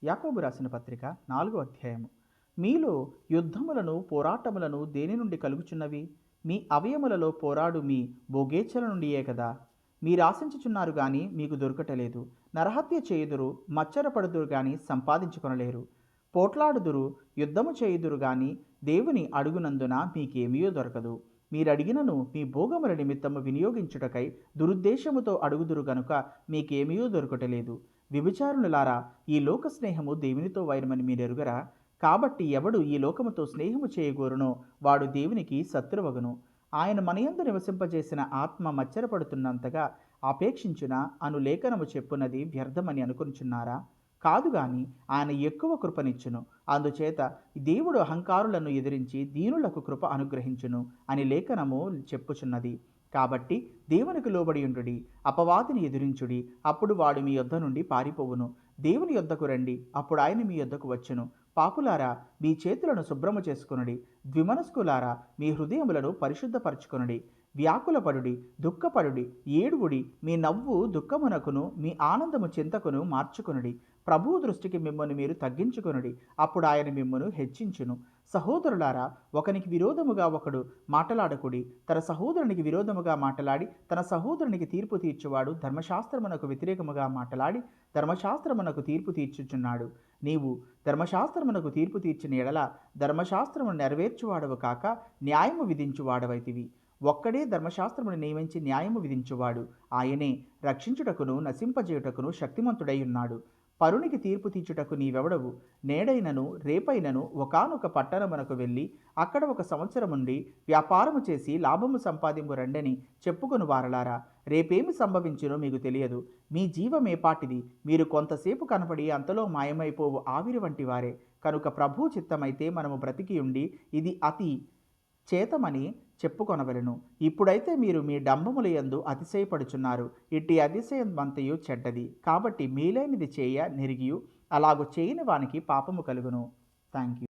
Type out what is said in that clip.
యాకోబు రాసిన పత్రిక 4వ అధ్యాయము. మీలో యుద్ధములను పోరాటములను దేని నుండి కలుగుచున్నవి? మీ అవయములలో పోరాడు మీ భోగేచ్ఛల నుండియే కదా. మీరాశించుచున్నారు గాని మీకు దొరకటలేదు. నరహత్య చేయుదురు, మచ్చరపడుదురు గాని సంపాదించుకొనలేరు. పోట్లాడుదురు, యుద్ధము చేయుదురు గాని దేవుని అడుగునందున మీకేమీయో దొరకదు. మీరడిగినను మీ భోగముల నిమిత్తము వినియోగించుటకై దురుద్దేశముతో అడుగుదురు గనుక మీకేమీయో దొరకటలేదు. వ్యభిచారులారా, ఈ లోక స్నేహము దేవునితో వైరమని మీరెరుగరా? కాబట్టి ఎవడు ఈ లోకముతో స్నేహము చేయగోరునో వాడు దేవునికి శత్రువగును. ఆయన మనయందు నివసింపజేసిన ఆత్మ మచ్చరపడుతున్నంతగా అపేక్షించున అను లేఖనము చెప్పున్నది వ్యర్థమని అనుకొనుచున్నారా? కాదు గాని ఆయన ఎక్కువ కృపనిచ్చును. అందుచేత దేవుడు అహంకారులను ఎదిరించి దీనులకు కృప అనుగ్రహించును అని లేఖనము చెప్పుచున్నది. కాబట్టి దేవునికి లోబడి ఉండుడి, అపవాదిని ఎదిరించుడి, అప్పుడు వాడు మీ యొద్ద నుండి పారిపోవును. దేవుని యొద్దకు రండి, అప్పుడు ఆయన మీ యొద్దకు వచ్చును. పాపులారా, మీ చేతులను శుభ్రము చేసుకొనుడి. ద్విమనస్కులారా, మీ హృదయములను పరిశుద్ధపరచుకొనుడి. వ్యాకులపడుడి, దుఃఖపడుడి, ఏడువుడి. మీ నవ్వు దుఃఖమునకును మీ ఆనందము చింతకును మార్చుకొనుడి. ప్రభువు దృష్టికి మిమ్మల్ని మీరు తగ్గించుకొనుడి, అప్పుడు ఆయన మిమ్మను హెచ్చించును. సహోదరులారా, ఒకనికి విరోధముగా ఒకడు మాటలాడకుడి. తన సహోదరునికి విరోధముగా మాటలాడి తన సహోదరునికి తీర్పు తీర్చువాడు ధర్మశాస్త్రమునకు వ్యతిరేకముగా మాటలాడి ధర్మశాస్త్రమునకు తీర్పు తీర్చుచున్నాడు. నీవు ధర్మశాస్త్రమునకు తీర్పు తీర్చిన ఎడల ధర్మశాస్త్రమును నెరవేర్చువాడవు కాక న్యాయము విధించువాడవైతివి. ఒక్కడే ధర్మశాస్త్రమును నియమించి న్యాయము విధించువాడు. ఆయనే రక్షించుటకును నశింపజేయుటకును శక్తిమంతుడై ఉన్నాడు. పరునికి తీర్పు తీర్చుటకు నీవెవడవు? నేడైనను రేపైనను ఒకానొక పట్టణమునకు వెళ్ళి అక్కడ 1 సంవత్సరముండి వ్యాపారము చేసి లాభము సంపాదింపు రండని చెప్పుకొను వారలారా. రేపేమి సంభవించునో మీకు తెలియదు. మీ జీవమేపాటిది? మీరు కొంతసేపు కనపడి అంతలో మాయమైపోవు ఆవిరి వంటి వారే. కనుక ప్రభువు చిత్తమైతే మనము బ్రతికి ఉండి ఇది అతి చేతమని చెప్పుకొనవలెను. ఇప్పుడైతే మీరు మీ డంబముల యందు అతిశయపడుచున్నారు. ఇట్టి అతిశయమంతయు చెడ్డది. కాబట్టి మేలైనది చేయ నెరిగియు అలాగు చేయని వానికి పాపము కలుగును. Thank you.